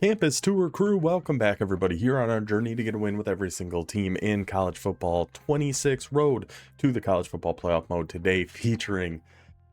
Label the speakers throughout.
Speaker 1: Campus Tour crew, welcome back everybody here on our journey to get a win with every single team in college football 26 road to the college football playoff mode today, featuring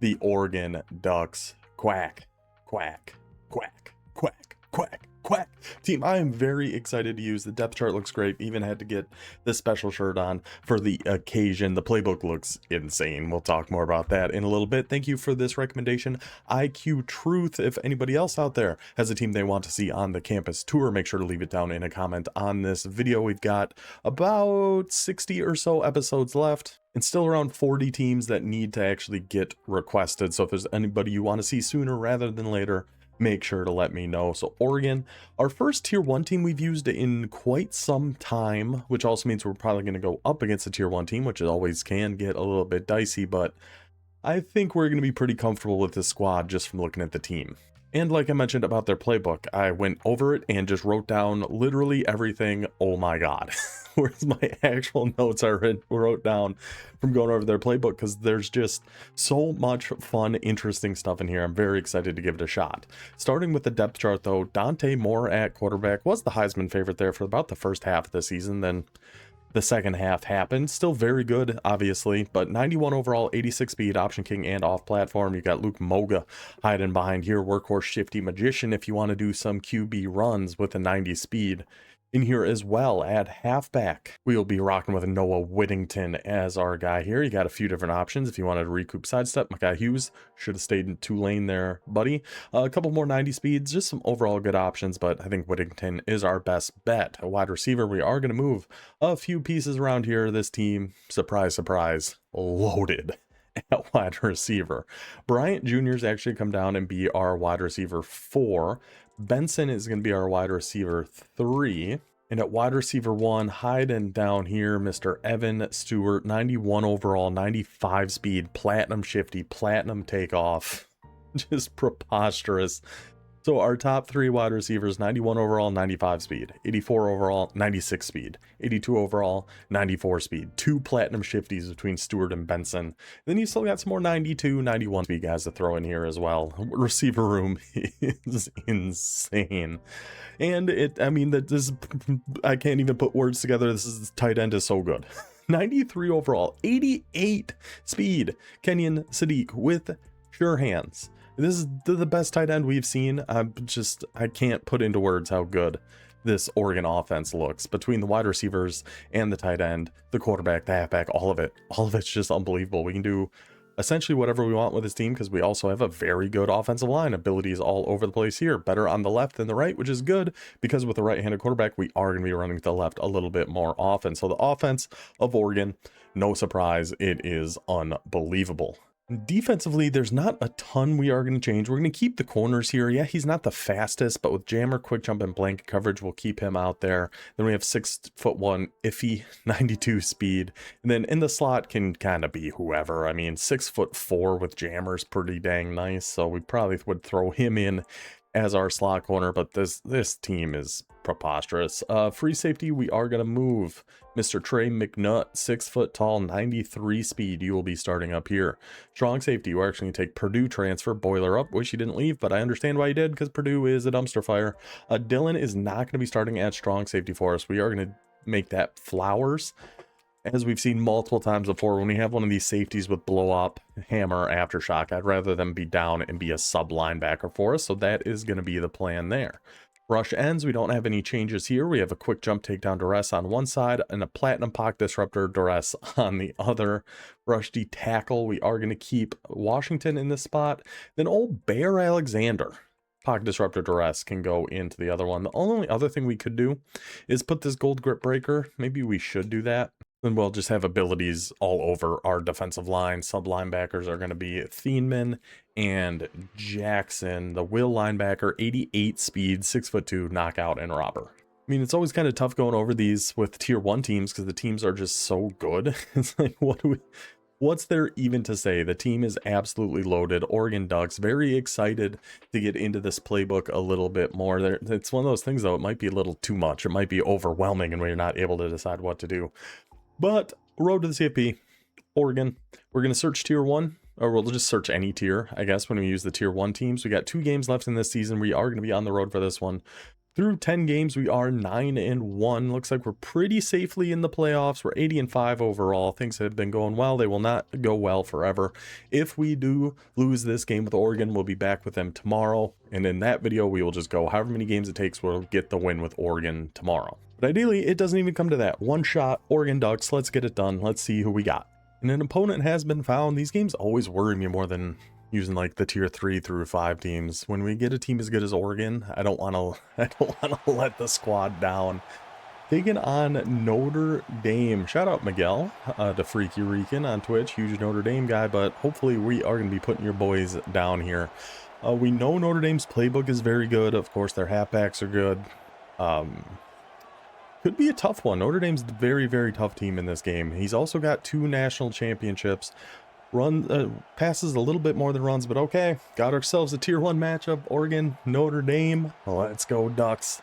Speaker 1: the Oregon Ducks. Quack, quack, quack, quack, quack, quack. Team, I am very excited to use. The depth chart looks great. Even had to get the special shirt on for the occasion. The playbook looks insane. We'll talk more about that in a little bit. Thank you for this recommendation, IQ Truth. If anybody else out there has a team they want to see on the campus tour, make sure to leave it down in a comment on this video. We've got about 60 or so episodes left, and still around 40 teams that need to actually get requested. So if there's anybody you want to see sooner rather than later, make sure to let me know. So Oregon, our first tier 1 team we've used in quite some time, which also means we're probably going to go up against a tier 1 team, which it always can get a little bit dicey, but I think we're going to be pretty comfortable with this squad just from looking at the team. And like I mentioned about their playbook, I went over it and just wrote down literally everything. Oh my God, where's my actual notes I wrote down from going over their playbook, because there's just so much fun, interesting stuff in here. I'm very excited to give it a shot. Starting with the depth chart though, Dante Moore at quarterback was the Heisman favorite there for about the first half of the season. Then the second half happened. Still very good, obviously, but 91 overall, 86 speed, option king, and off platform. You got Luke Moga hiding behind here, workhorse, shifty magician if you want to do some QB runs with a 90 speed. In here as well at halfback, we'll be rocking with Noah Whittington as our guy here. You got a few different options if you wanted to recoup sidestep. My guy Hughes should have stayed in Tulane there, buddy. A couple more 90 speeds, just some overall good options, but I think Whittington is our best bet. A wide receiver, we are going to move a few pieces around here. This team, surprise, surprise, loaded at wide receiver. Bryant Jr. is actually come down and be our wide receiver 4. Benson is going to be our wide receiver 3. And at wide receiver 1, hiding down here, Mr. Evan Stewart, 91 overall, 95 speed, platinum shifty, platinum takeoff. Just preposterous. So our top 3 wide receivers, 91 overall, 95 speed, 84 overall, 96 speed, 82 overall, 94 speed. 2 platinum shifties between Stewart and Benson. Then you still got some more 92, 91 speed guys to throw in here as well. Receiver room is insane. And I can't even put words together. This tight end is so good. 93 overall, 88 speed, Kenyon Sadiq with sure hands. This is the best tight end we've seen. I can't put into words how good this Oregon offense looks. Between the wide receivers and the tight end, the quarterback, the halfback, all of it's just unbelievable. We can do essentially whatever we want with this team because we also have a very good offensive line. Abilities all over the place here. Better on the left than the right, which is good because with a right-handed quarterback, we are going to be running to the left a little bit more often. So the offense of Oregon, no surprise, it is unbelievable. Defensively, there's not a ton we are going to change. We're going to keep the corners here. Yeah, he's not the fastest, but with jammer, quick jump, and blanket coverage, we'll keep him out there. Then we have 6'1", iffy, 92 speed. And then in the slot can kind of be whoever. I mean, 6'4" with jammers, pretty dang nice. So we probably would throw him in as our slot corner, but this team is preposterous. Free safety, we are going to move Mr. Trey McNutt, 6 foot tall, 93 speed. You will be starting up here. Strong safety, we're actually going to take Purdue transfer, Boiler up. Wish he didn't leave, but I understand why he did because Purdue is a dumpster fire. Dylan is not going to be starting at strong safety for us. We are going to make that Flowers. As we've seen multiple times before, when we have one of these safeties with blow up, hammer, aftershock, I'd rather them be down and be a sub linebacker for us. So that is going to be the plan there. Rush ends, we don't have any changes here. We have a quick jump takedown duress on one side and a platinum pocket disruptor duress on the other. Rush D tackle, we are going to keep Washington in this spot. Then old Bear Alexander, pocket disruptor duress, can go into the other one. The only other thing we could do is put this gold grip breaker. Maybe we should do that. Then we'll just have abilities all over our defensive line. Sub linebackers are going to be Thieneman and Jackson. The will linebacker, 88 speed, 6'2", knockout, and robber. I mean, it's always kind of tough going over these with tier 1 teams because the teams are just so good. It's like, what's there even to say? The team is absolutely loaded. Oregon Ducks, very excited to get into this playbook a little bit more. It's one of those things, though, it might be a little too much. It might be overwhelming and we're not able to decide what to do. But road to the CFP, Oregon, we're going to search tier 1, or we'll just search any tier, I guess, when we use the tier 1 teams. We got 2 games left in this season. We are going to be on the road for this one. Through 10 games, we are 9-1. Looks like we're pretty safely in the playoffs. We're 80-5 overall. Things have been going well. They will not go well forever. If we do lose this game with Oregon, we'll be back with them tomorrow. And in that video, we will just go however many games it takes. We'll get the win with Oregon tomorrow. But ideally, it doesn't even come to that. One shot, Oregon Ducks. Let's get it done. Let's see who we got. And an opponent has been found. These games always worry me more than using like the tier 3 through 5 teams. When we get a team as good as Oregon, I don't want to let the squad down. Taking on Notre Dame. Shout out Miguel to Freaky Rican on Twitch, huge Notre Dame guy, but hopefully we are going to be putting your boys down here. We know Notre Dame's playbook is very good. Of course, their halfbacks are good. Could be a tough one. Notre Dame's a very, very tough team in this game. He's also got 2 national championships. Passes a little bit more than runs, but okay. Got ourselves a tier 1 matchup. Oregon, Notre Dame. Let's go Ducks.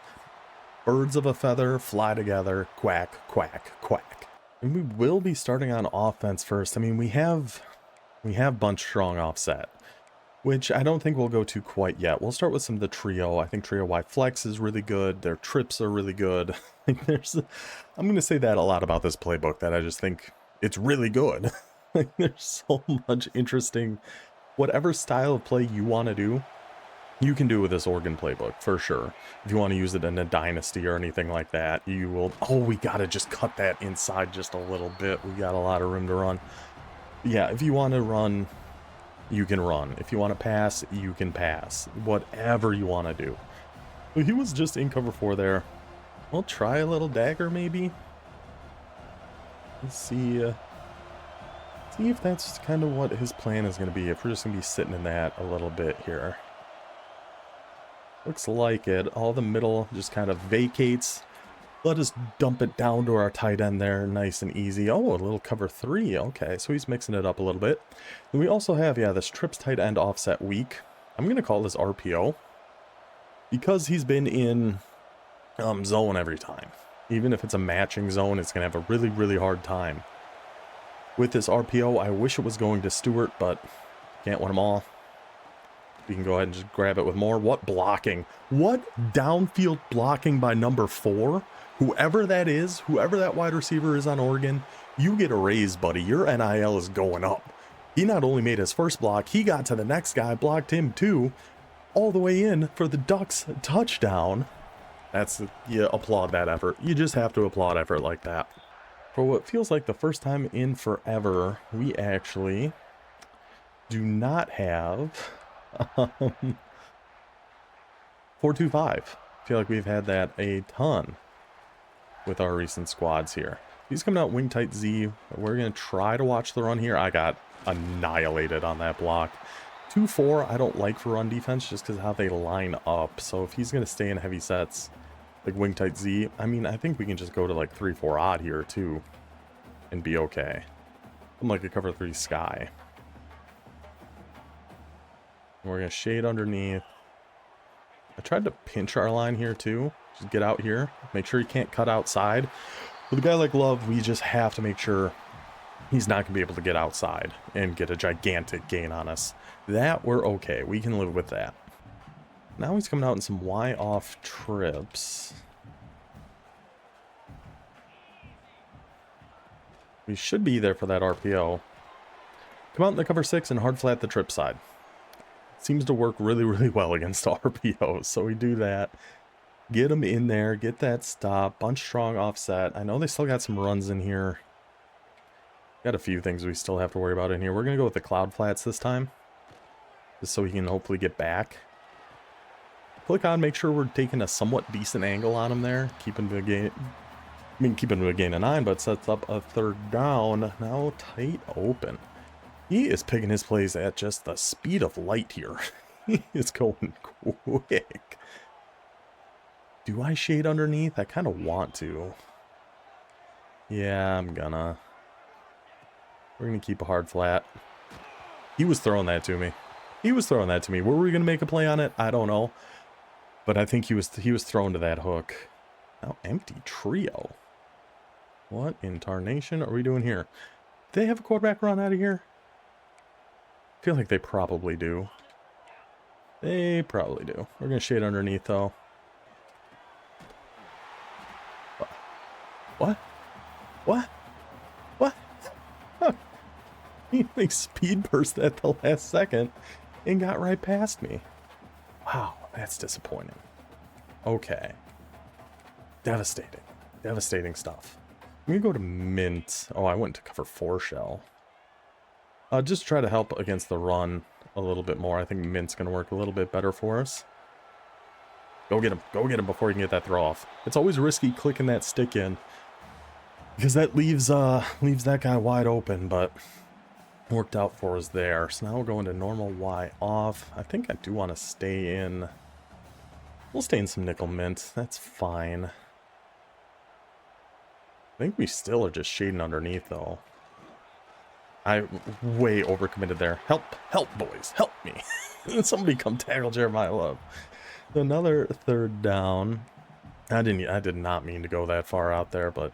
Speaker 1: Birds of a feather fly together. Quack, quack, quack. And we will be starting on offense first. I mean, we have bunch strong offset, which I don't think we'll go to quite yet. We'll start with some of the trio. I think trio Y flex is really good. Their trips are really good. I'm going to say that a lot about this playbook, that I just think it's really good. There's so much interesting, whatever style of play you want to do, you can do with this Oregon playbook for sure. If you want to use it in a dynasty or anything like that, you will. Oh, we got to just cut that inside just a little bit. We got a lot of room to run. Yeah, if you want to run, you can run. If you want to pass, you can pass. Whatever you want to do. He was just in cover 4 there. We'll try a little dagger maybe. Let's see. See if that's kind of what his plan is going to be. If we're just going to be sitting in that a little bit here. Looks like it. All the middle just kind of vacates. Let us dump it down to our tight end there. Nice and easy. Oh, a little cover 3. Okay, so he's mixing it up a little bit. Then we also have, yeah, this trips tight end offset weak. I'm going to call this RPO. Because he's been in zone every time. Even if it's a matching zone, it's going to have a really, really hard time. With this RPO, I wish it was going to Stewart, but can't win them all. We can go ahead and just grab it with more. What blocking? What downfield blocking by number 4? Whoever that is, whoever that wide receiver is on Oregon, you get a raise, buddy. Your NIL is going up. He not only made his first block, he got to the next guy, blocked him too, all the way in for the Ducks touchdown. You applaud that effort. You just have to applaud effort like that. For what feels like the first time in forever, we actually do not have 4-2-5. I feel like we've had that a ton with our recent squads here. He's coming out wing tight Z. We're going to try to watch the run here. I got annihilated on that block. 2-4 I don't like for run defense just because of how they line up. So if he's going to stay in heavy sets, like wing tight Z, I mean, I think we can just go to like 3-4 odd here too and be okay. I'm like a cover 3 sky. And we're going to shade underneath. I tried to pinch our line here too. Just get out here. Make sure he can't cut outside. With a guy like Love, we just have to make sure he's not going to be able to get outside and get a gigantic gain on us. That we're okay. We can live with that. Now he's coming out in some Y off trips. We should be there for that RPO. Come out in the cover 6 and hard flat the trip side. Seems to work really, really well against RPOs. So we do that. Get him in there. Get that stop. Bunch strong offset. I know they still got some runs in here. Got a few things we still have to worry about in here. We're going to go with the cloud flats this time. Just so he can hopefully get back. Click on, make sure we're taking a somewhat decent angle on him there. Keeping to a gain. I mean, keeping to a gain of 9, but sets up a 3rd down. Now tight open. He is picking his plays at just the speed of light here. He is going quick. Do I shade underneath? I kind of want to. Yeah, I'm gonna. We're gonna keep a hard flat. He was throwing that to me. He was throwing that to me. Were we gonna make a play on it? I don't know. But I think he was thrown to that hook. Now empty trio. What in tarnation are we doing here? Do they have a quarterback run out of here? I feel like they probably do. They probably do. We're gonna shade underneath though. What? What? What? He speed burst at the last second and got right past me. Wow, that's disappointing. Okay. Devastating. Devastating stuff. I'm gonna go to mint. Oh, I went to cover 4 shell. Just try to help against the run a little bit more. I think mint's gonna work a little bit better for us. Go get him. Go get him before you can get that throw off. It's always risky clicking that stick in, because that leaves that guy wide open, but worked out for us there. So now we'll go into normal Y off. I think I do want to stay in. We'll stay in some nickel mint. That's fine. I think we still are just shading underneath, though. I way overcommitted there. Help, help, boys, help me. Somebody come tackle Jeremiah Love. Another third down. I did not mean to go that far out there, but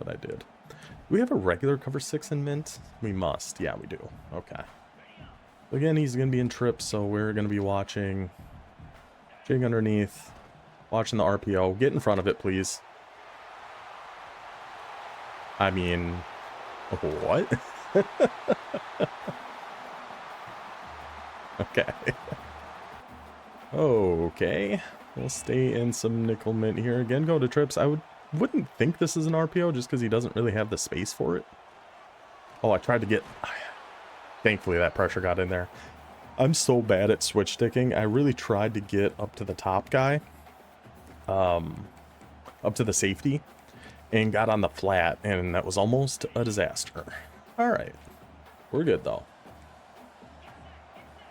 Speaker 1: I did. Do we have a regular cover 6 in mint? We must. Yeah, we do. Okay. Again, he's going to be in trips, so we're going to be watching. Shading underneath. Watching the RPO. Get in front of it, please. I mean, what? Okay. Okay. We'll stay in some nickel mint here. Again, go to trips. I wouldn't think this is an RPO just because he doesn't really have the space for it. Oh, I tried to get... Thankfully, that pressure got in there. I'm so bad at switch sticking. I really tried to get up to the top guy. Up to the safety. And got on the flat, and that was almost a disaster. Alright. We're good, though.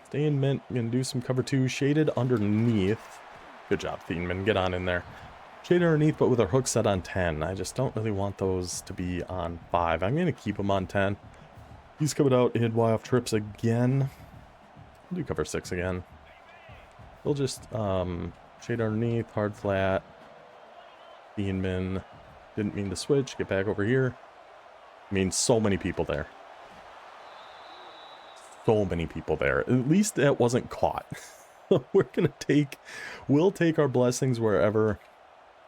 Speaker 1: Stay in mint. Gonna do some cover 2. Shaded underneath. Good job, Thienman. Get on in there. Shaded underneath, but with our hook set on 10. I just don't really want those to be on 5. I'm gonna keep them on 10. He's coming out. Hit Y off trips again. We'll do cover 6 again. We'll just shade underneath. Hard flat. Thienman. Didn't mean to switch. Get back over here. I mean, so many people there. So many people there. At least that wasn't caught. We'll take our blessings wherever,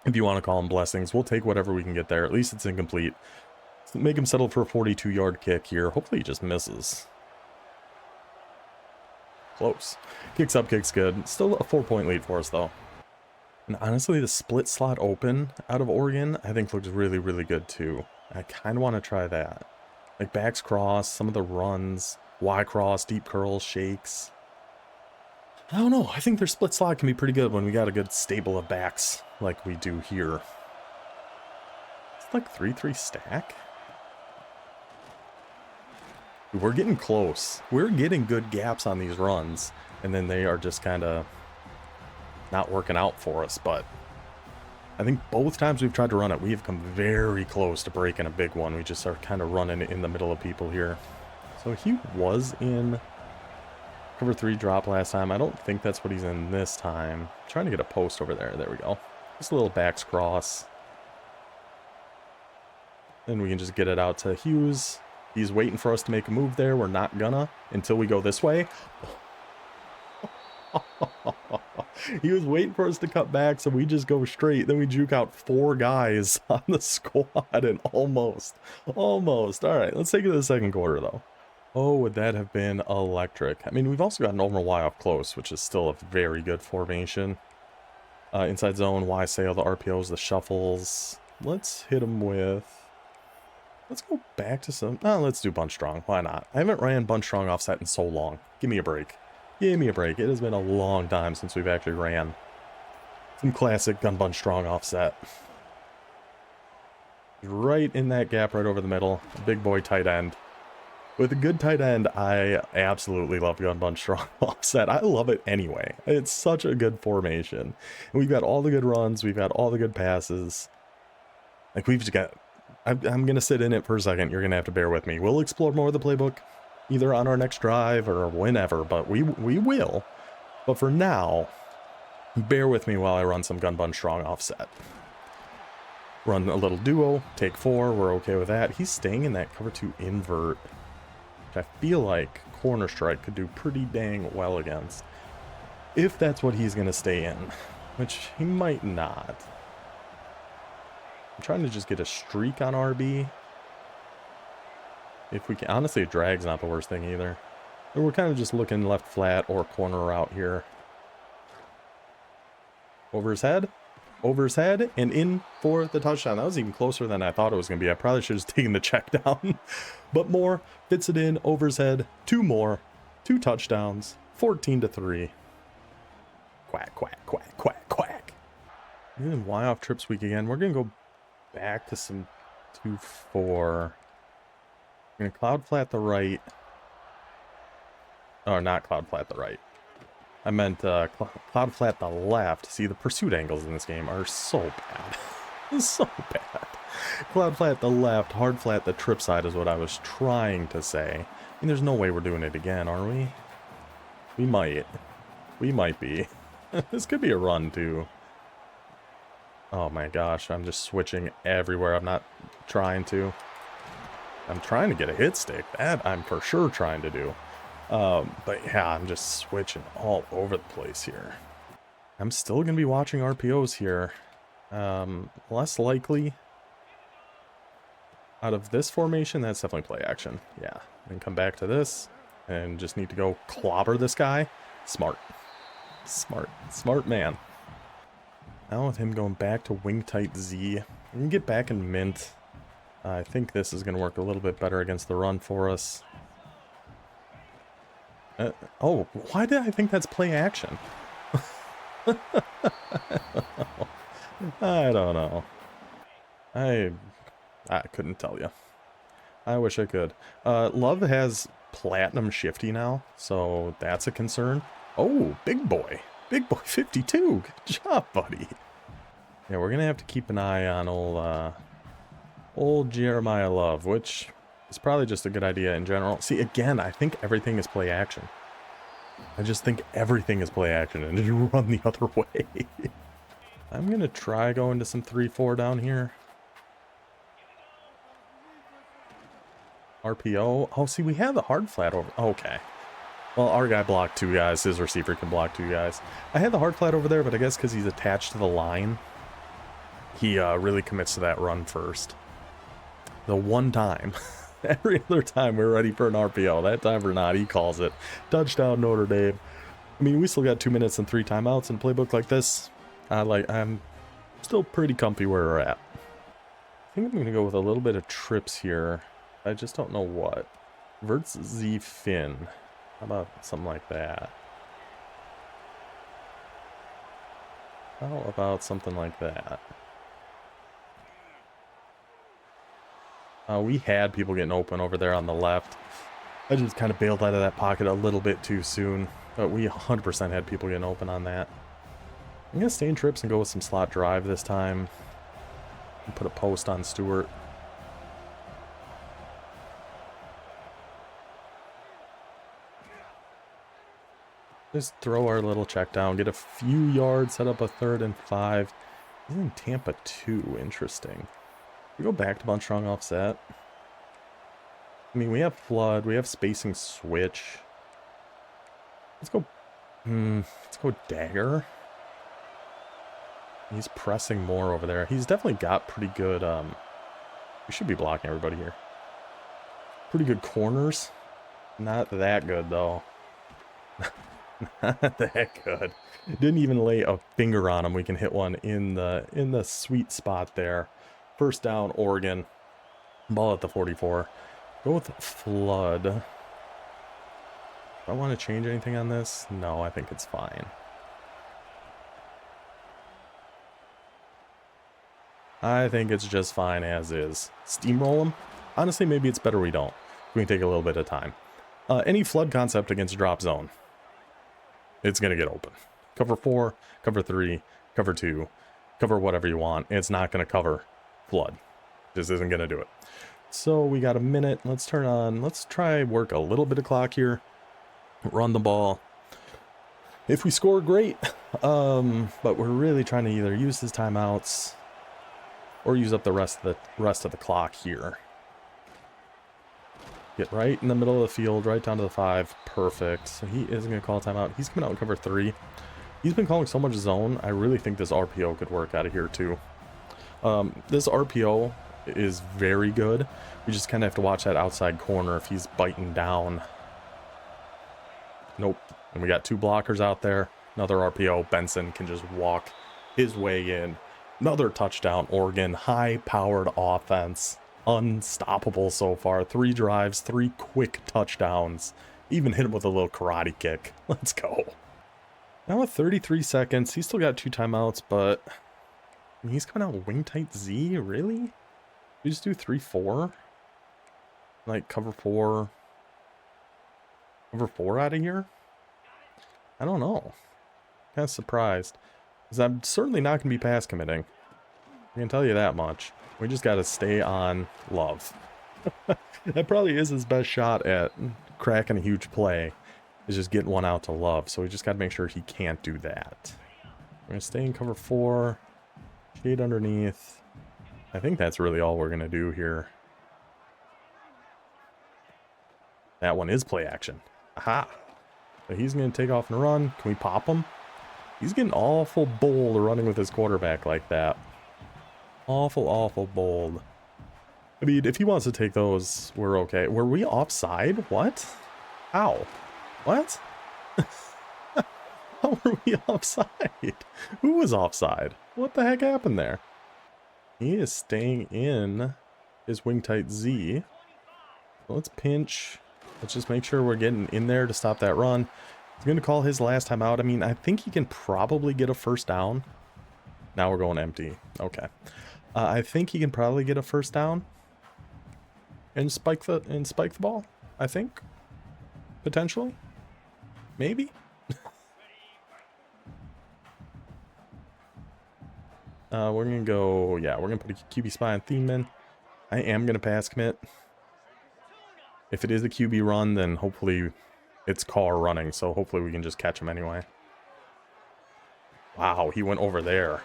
Speaker 1: if you want to call them blessings. We'll take whatever we can get there. At least it's incomplete. So make him settle for a 42-yard kick here. Hopefully he just misses. Close. Kicks up, kicks good. Still a 4-point lead for us, though. And honestly, the split slot open out of Oregon, I think looks really, really good too. I kind of want to try that. Like backs cross, some of the runs, Y cross, deep curls, shakes. I don't know. I think their split slot can be pretty good when we got a good stable of backs like we do here. It's like 3-3 stack. We're getting close. We're getting good gaps on these runs, and then they are just kind of not working out for us. But I think both times we've tried to run it, we have come very close to breaking a big one. We just are kind of running it in the middle of people here. So he was in cover 3 drop last time. I don't think that's what he's in this time. I'm trying to get a post over there. There we go. Just a little backs cross. Then we can just get it out to Hughes. He's waiting for us to make a move there. We're not gonna until we go this way. He was waiting for us to cut back, so we just go straight. Then we juke out 4 guys on the squad and almost. All right, let's take it to the second quarter, though. Oh, would that have been electric. I mean, we've also got normal Y off close, which is still a very good formation. Inside zone, Y sail, the RPOs, the shuffles. Let's hit them with... Let's go back to some... Oh, let's do bunch strong. Why not? I haven't ran bunch strong offset in so long. Give me a break. Give me a break. It has been a long time since we've actually ran some classic gun bunch strong offset. Right in that gap right over the middle. A big boy tight end. With a good tight end, I absolutely love gun bunch strong offset. I love it anyway. It's such a good formation. And we've got all the good runs. We've got all the good passes. Like, we've just got... I'm going to sit in it for a second. You're going to have to bear with me. We'll explore more of the playbook, either on our next drive or whenever, but we will. But for now, bear with me while I run some gun bunch strong offset. Run a little duo, take 4, we're okay with that. He's staying in that cover 2 invert, which I feel like corner strike could do pretty dang well against. If that's what he's going to stay in, which he might not. trying to just get a streak on RB. If we can, honestly, a drag's not the worst thing either. And we're kind of just looking left flat or corner route here. Over his head, and in for the touchdown. That was even closer than I thought it was going to be. I probably should have just taken the check down. But Moore fits it in, over his head, 2 more, 2 touchdowns, 14-3. Quack, quack, quack, quack, quack. And then Y off trips week again. We're going to go back to some 2-4. We're going to cloud flat the right. Oh, not cloud flat the right. I meant cloud flat the left. See, the pursuit angles in this game are so bad. So bad. Cloud flat the left, hard flat the trip side is what I was trying to say. And there's no way we're doing it again, are we? We might. We might be. This could be a run, too. Oh my gosh, I'm just switching everywhere. I'm not trying to. I'm trying to get a hit stick. That I'm for sure trying to do. But yeah, I'm just switching all over the place here. I'm still going to be watching RPOs here. Less likely out of this formation, that's definitely play action. Yeah, and come back to this and just need to go clobber this guy. Smart. Smart man. Now with him going back to wing tight Z, we can get back in mint. I think this is going to work a little bit better against the run for us. Oh, why did I think that's play action? I don't know. I couldn't tell you. I wish I could. Love has platinum shifty now, so that's a concern. Oh, big boy 52. Good job, buddy. Yeah, we're gonna have to keep an eye on old Jeremiah Love, which is probably just a good idea in general. See, again, I think everything is play action. I just think everything is play action and just run the other way. I'm gonna try going to some 3-4 down here. RPO. Oh, see, we have the hard flat over. Okay. Well, our guy blocked 2 guys. His receiver can block 2 guys. I had the hard flat over there, but I guess because he's attached to the line, he really commits to that run first. The one time. Every other time we're ready for an RPO. That time or not, he calls it. Touchdown, Notre Dame. I mean, we still got 2 minutes and 3 timeouts in a playbook like this. I'm still pretty comfy where we're at. I think I'm going to go with a little bit of trips here. I just don't know what. Verts Z Fin. How about something like that? How about something like that? We had people getting open over there on the left. I just kind of bailed out of that pocket a little bit too soon. But we 100% had people getting open on that. I'm going to stay in trips and go with some slot drive this time. And put a post on Stewart. Just throw our little check down, get a few yards, set up a 3rd and 5. He's in Tampa 2, interesting. We go back to bunch strong offset. I mean, we have flood, we have spacing switch. Let's go dagger. He's pressing more over there. He's definitely got pretty good, we should be blocking everybody here. Pretty good corners. Not that good, though. Not that good. Didn't even lay a finger on him. We can hit one in the sweet spot there. First down, Oregon. Ball at the 44. Go with flood. Do I want to change anything on this? No, I think it's fine. I think it's just fine as is. Steamroll them? Honestly, maybe it's better we don't. We can take a little bit of time. Any flood concept against drop zone, it's going to get open. Cover 4, cover 3, cover 2, cover whatever you want. It's not going to cover flood. This isn't going to do it. So we got a minute. Let's turn on. Let's try work a little bit of clock here. Run the ball. If we score, great. But we're really trying to either use his timeouts or use up the rest of the clock here. Get right in the middle of the field, right down to the 5. Perfect. So he isn't going to call a timeout. He's coming out in cover 3. He's been calling so much zone. I really think this RPO could work out of here too. This RPO is very good. We just kind of have to watch that outside corner if he's biting down. Nope. And we got two blockers out there. Another RPO. Benson can just walk his way in. Another touchdown, Oregon. High-powered offense. Unstoppable so far. 3 drives, 3 quick touchdowns. Even hit him with a little karate kick. Let's go. Now with 33 seconds, he's still got 2 timeouts, but I mean, he's coming out wing tight Z, really? We just do 3-4? Like cover 4 out of here? I don't know. Kind of surprised. Because I'm certainly not going to be pass committing. I can tell you that much. We just got to stay on Love. That probably is his best shot at cracking a huge play. Is just getting one out to Love. So we just got to make sure he can't do that. We're going to stay in cover 4. Shade underneath. I think that's really all we're going to do here. That one is play action. Aha! So he's going to take off and run. Can we pop him? He's getting awful bold running with his quarterback like that. Awful, awful bold. I mean, if he wants to take those, we're okay. Were we offside? What? How? What? How were we offside? Who was offside? What the heck happened there? He is staying in his wing tight Z. Let's pinch. Let's just make sure we're getting in there to stop that run. He's going to call his last time out. I mean, I think he can probably get a first down. Now we're going empty. Okay. I think he can probably get a first down. And spike the ball, I think. Potentially. Maybe. We're going to go, yeah, we're going to put a QB spy on Thiemann. I am going to pass commit. If it is a QB run, then hopefully it's Carr running, so hopefully we can just catch him anyway. Wow, he went over there.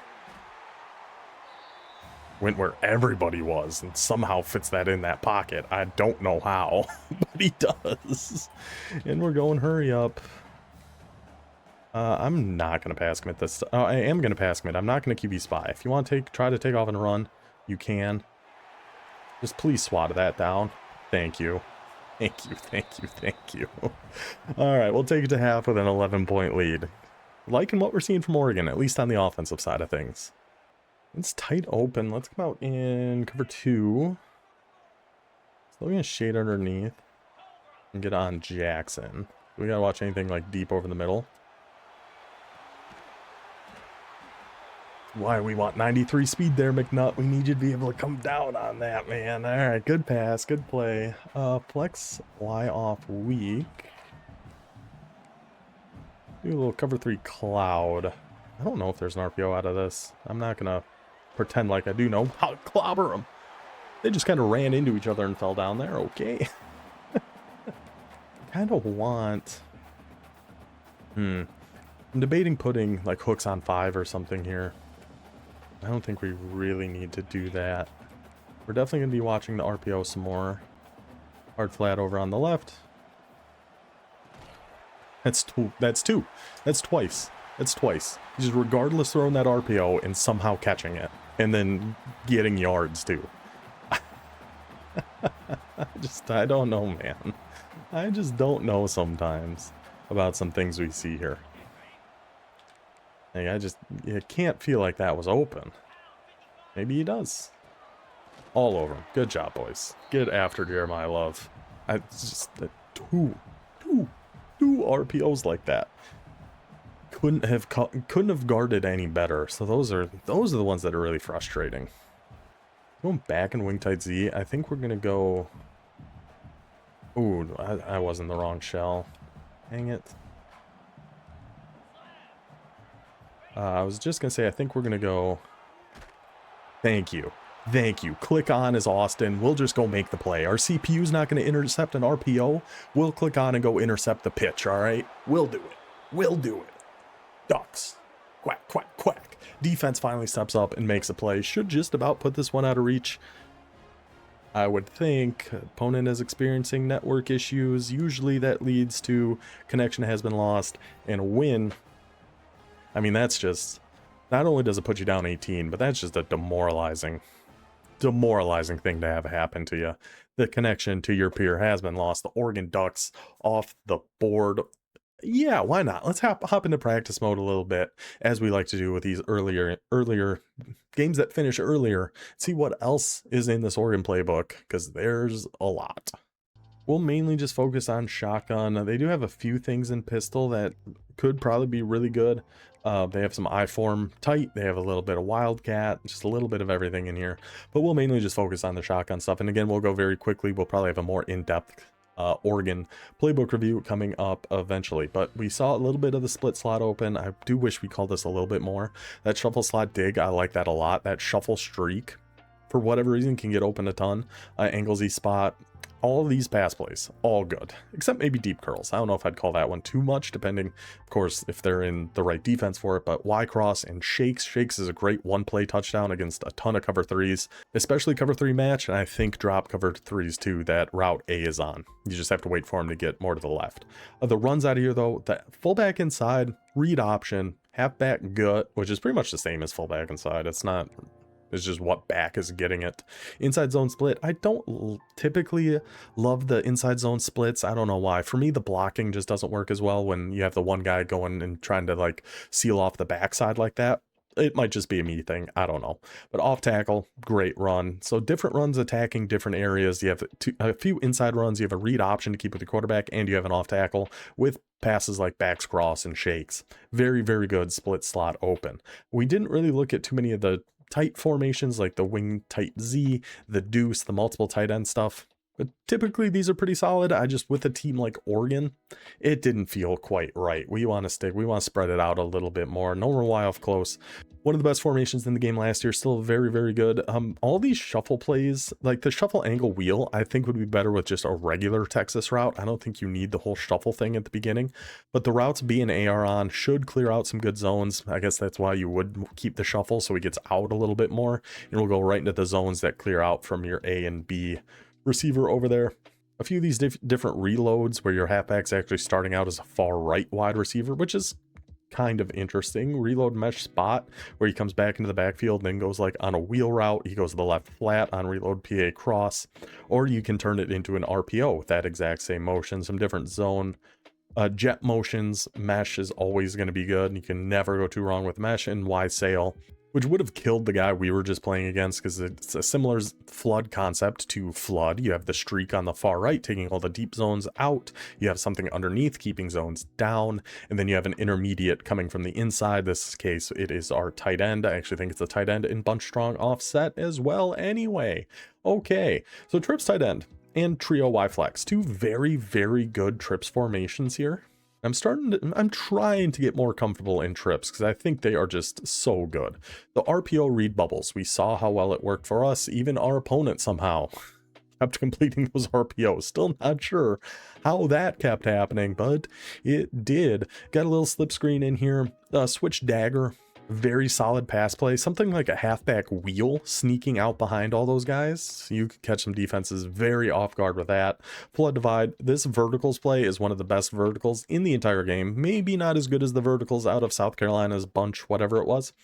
Speaker 1: Went where everybody was and somehow fits that in that pocket. I don't know how, but he does. And we're going hurry up. I'm not going to pass commit this. I am going to pass commit. I'm not going to QB spy. If you want to try to take off and run, you can. Just please swat that down. Thank you. Thank you, thank you, thank you. Alright, we'll take it to half with an 11-point lead. Liking what we're seeing from Oregon, at least on the offensive side of things. It's tight open. Let's come out in cover 2. Still going to shade underneath. And get on Jackson. We got to watch anything like deep over the middle. Why we want 93 speed there, McNutt. We need you to be able to come down on that, man. Alright, good pass, good play. Flex Y off weak. Do a little cover 3 cloud. I don't know if there's an RPO out of this. I'm not going to pretend like I do know how to clobber them. They just kind of ran into each other and fell down there. Okay. Kind of want... I'm debating putting like hooks on 5 or something here. I don't think we really need to do that. We're definitely going to be watching the RPO some more. Hard flat over on the left. That's two. That's twice. That's twice. Just regardless throwing that RPO and somehow catching it. And then getting yards too. I don't know, man. I just don't know sometimes about some things we see here. Like, you can't feel like that was open. Maybe he does. All over him. Good job, boys. Get after Jeremiah Love. It's just two RPOs like that. Couldn't have guarded any better. So those are the ones that are really frustrating. Going back in wing tight Z, I think we're gonna go. Ooh, I was in the wrong shell. Dang it. I was just gonna say I think we're gonna go. Thank you. Thank you. Click on as Austin. We'll just go make the play. Our CPU's not going to intercept an RPO. We'll click on and go intercept the pitch, all right? We'll do it. We'll do it. Ducks. Quack, quack, quack. Defense finally steps up and makes a play. Should just about put this one out of reach. I would think opponent is experiencing network issues. Usually that leads to connection has been lost and a win. I mean, that's just Not only does it put you down 18, but that's just a demoralizing thing to have happen to you. The connection to your peer has been lost. The Oregon Ducks off the board. Yeah, why not? Let's hop into practice mode a little bit, as we like to do with these earlier games that finish earlier. See what else is in this Oregon playbook, because there's a lot. We'll mainly just focus on shotgun. They do have a few things in pistol that could probably be really good. They have some I-form tight. They have a little bit of wildcat, just a little bit of everything in here. But we'll mainly just focus on the shotgun stuff. And again, we'll go very quickly. We'll probably have a more in-depth Oregon playbook review coming up eventually. But we saw a little bit of the split slot open. I do wish we called this a little bit more. That shuffle slot dig, I like that a lot. That shuffle streak, for whatever reason, can get open a ton. Angle Z spot. All of these pass plays, all good, except maybe deep curls. I don't know if I'd call that one too much, depending, of course, if they're in the right defense for it, but Y cross and shakes. Shakes is a great one-play touchdown against a ton of cover threes, especially cover three match, and I think drop cover threes too, that route A is on. You just have to wait for him to get more to the left. The runs out of here, though, the fullback inside, read option, halfback gut, which is pretty much the same as fullback inside. It's just what back is getting it. Inside zone split. I don't typically love the inside zone splits. I don't know why. For me, the blocking just doesn't work as well when you have the one guy going and trying to like seal off the backside like that. It might just be a me thing. I don't know. But off tackle, great run. So different runs attacking different areas. You have a few inside runs. You have a read option to keep with the quarterback, and you have an off tackle with passes like backs cross and shakes. Very, very good split slot open. We didn't really look at too many of the tight formations like the wing tight Z, the deuce, the multiple tight end stuff. But typically these are pretty solid. I just, with a team like Oregon, it didn't feel quite right. We want to spread it out a little bit more. No Y off close. One of the best formations in the game last year, still very, very good. All these shuffle plays, like the shuffle angle wheel, I think would be better with just a regular Texas route. I don't think you need the whole shuffle thing at the beginning, but the routes B and A are on should clear out some good zones. I guess that's why you would keep the shuffle, so he gets out a little bit more, and we'll go right into the zones that clear out from your A and B receiver over there. A few of these different reloads where your halfback's actually starting out as a far right wide receiver, which is kind of interesting. Reload mesh spot where he comes back into the backfield and then goes like on a wheel route. He goes to the left flat on reload PA cross, or you can turn it into an RPO with that exact same motion. Some different zone jet motions. Mesh is always going to be good. You can never go too wrong with mesh. And Y sail, which would have killed the guy we were just playing against, because it's a similar flood concept to flood. You have the streak on the far right taking all the deep zones out, you have something underneath keeping zones down, and then you have an intermediate coming from the inside. This case, it is our tight end. I actually think it's a tight end in bunch strong offset as well anyway. Okay, so trips tight end and trio Y flex, two very, very good trips formations here. I'm trying to get more comfortable in trips because I think they are just so good. The RPO read bubbles, we saw how well it worked for us. Even our opponent somehow kept completing those RPOs. Still not sure how that kept happening, but it did. Got a little slip screen in here. Switch dagger. Very solid pass play, something like a halfback wheel sneaking out behind all those guys. You could catch some defenses very off guard with that. Flood divide, this verticals play is one of the best verticals in the entire game. Maybe not as good as the verticals out of South Carolina's bunch, whatever it was,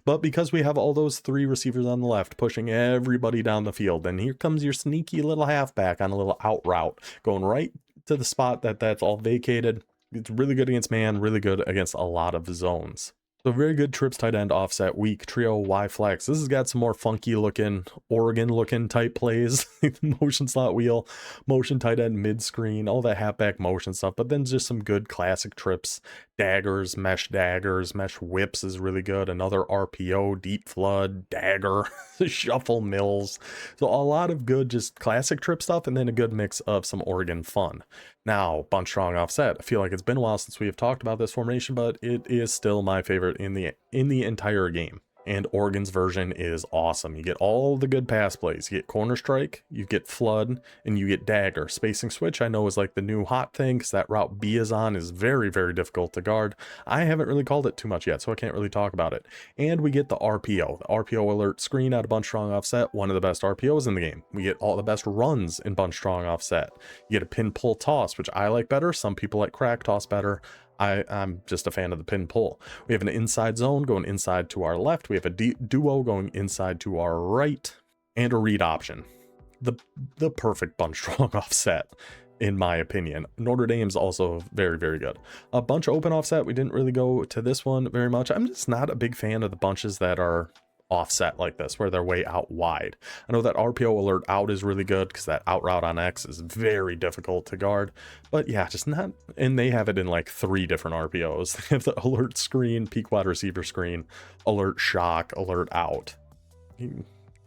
Speaker 1: but because we have all those three receivers on the left pushing everybody down the field, and here comes your sneaky little halfback on a little out route, going right to the spot that's all vacated. It's really good against man, really good against a lot of zones. So very good trips tight end offset weak trio Y flex. This has got some more funky looking Oregon looking type plays. Motion slot wheel, motion tight end mid screen, all that halfback motion stuff, but then just some good classic trips. Daggers, mesh whips is really good. Another RPO, deep flood, dagger, shuffle mills. So a lot of good just classic trip stuff, and then a good mix of some Oregon fun. Now, bunch strong offset. I feel like it's been a while since we have talked about this formation, but it is still my favorite in the entire game. And Oregon's version is awesome. You get all the good pass plays. You get corner strike, you get flood, and you get dagger. Spacing switch I know is like the new hot thing, because that route B is on is very, very difficult to guard. I haven't really called it too much yet, so I can't really talk about it. And we get the RPO. The RPO alert screen out of bunch strong offset, one of the best RPOs in the game. We get all the best runs in bunch strong offset. You get a pin pull toss, which I like better. Some people like crack toss better. I'm just a fan of the pin pull. We have an inside zone going inside to our left. We have a duo going inside to our right, and a read option. The perfect bunch strong offset, in my opinion. Notre Dame's also very, very good. A bunch open offset, we didn't really go to this one very much. I'm just not a big fan of the bunches that are offset like this, where they're way out wide. I know that RPO alert out is really good because that out route on X is very difficult to guard, but yeah, just not. And they have it in like 3 different RPOs. They have the alert screen, peak wide receiver screen, alert shock, alert out.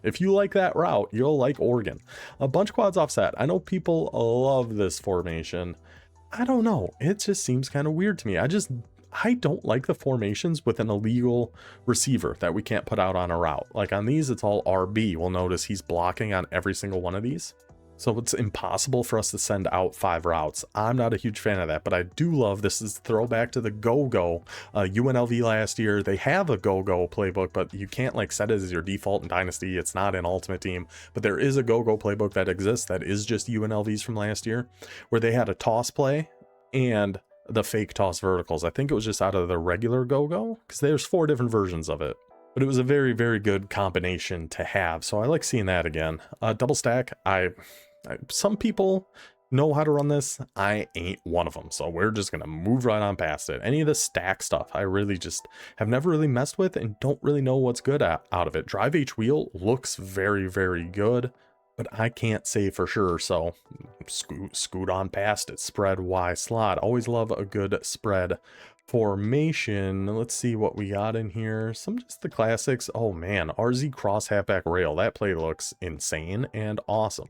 Speaker 1: If you like that route, you'll like Oregon. A bunch quads offset. I know people love this formation. I don't know, it just seems kind of weird to me. I don't like the formations with an illegal receiver that we can't put out on a route. Like on these, it's all RB. We'll notice he's blocking on every single one of these. So it's impossible for us to send out 5 routes. I'm not a huge fan of that, but I do love, this is throwback to the go-go. UNLV last year, they have a go-go playbook, but you can't like set it as your default in Dynasty. It's not in Ultimate Team, but there is a go-go playbook that exists that is just UNLV's from last year, where they had a toss play and the fake toss verticals. I think it was just out of the regular go-go, because there's 4 different versions of it, but it was a very, very good combination to have. So I like seeing that again. Double stack, some people know how to run this. I ain't one of them, so we're just gonna move right on past it. Any of the stack stuff I really just have never really messed with and don't really know what's good out of it. Drive H wheel looks very, very good, but I can't say for sure, so scoot on past it. Spread Y slot, always love a good spread formation. Let's see what we got in here. Some just the classics. Oh man, RZ cross halfback rail, that play looks insane and awesome.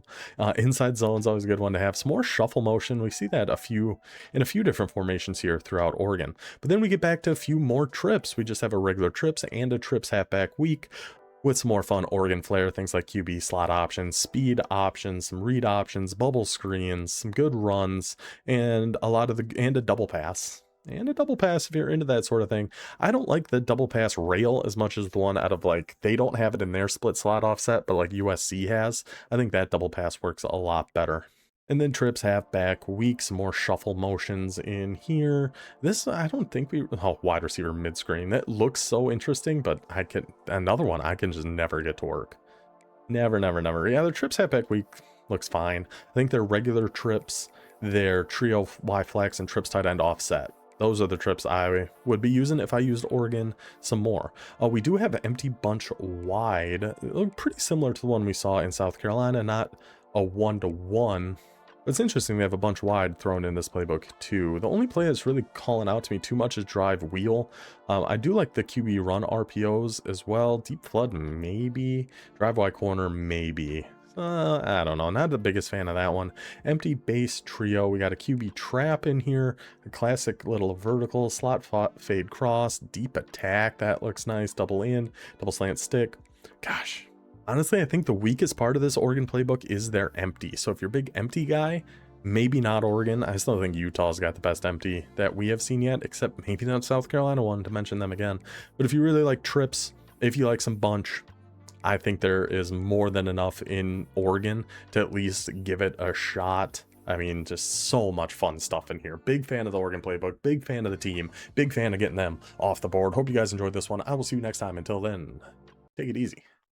Speaker 1: Inside zone's always a good one to have. Some more shuffle motion, we see that in a few different formations here throughout Oregon. But then we get back to a few more trips. We just have a regular trips and a trips halfback week, with some more fun Oregon flair, things like QB slot options, speed options, some read options, bubble screens, some good runs, and a double pass. And a double pass if you're into that sort of thing. I don't like the double pass rail as much as the one out of like, they don't have it in their split slot offset, but like USC has. I think that double pass works a lot better. And then trips halfback week, some more shuffle motions in here. This, I don't think wide receiver mid screen. That looks so interesting, but another one I can just never get to work. Never. Yeah, their trips halfback week looks fine. I think their regular trips, their trio Y flex and trips tight end offset. Those are the trips I would be using if I used Oregon some more. We do have an empty bunch wide. It looked pretty similar to the one we saw in South Carolina, not a 1-to-1. It's interesting they have a bunch wide thrown in this playbook too. The only play that's really calling out to me too much is drive wheel. I do like the QB run RPOs as well. Deep flood maybe. Drive wide corner maybe. I don't know, not the biggest fan of that one. Empty base trio, we got a QB trap in here, a classic little vertical slot fade cross, deep attack, that looks nice, double in, double slant stick. Gosh, honestly, I think the weakest part of this Oregon playbook is their empty. So if you're a big empty guy, maybe not Oregon. I still think Utah's got the best empty that we have seen yet, except maybe not South Carolina one, to mention them again. But if you really like trips, if you like some bunch, I think there is more than enough in Oregon to at least give it a shot. I mean, just so much fun stuff in here. Big fan of the Oregon playbook, big fan of the team, big fan of getting them off the board. Hope you guys enjoyed this one. I will see you next time. Until then, take it easy.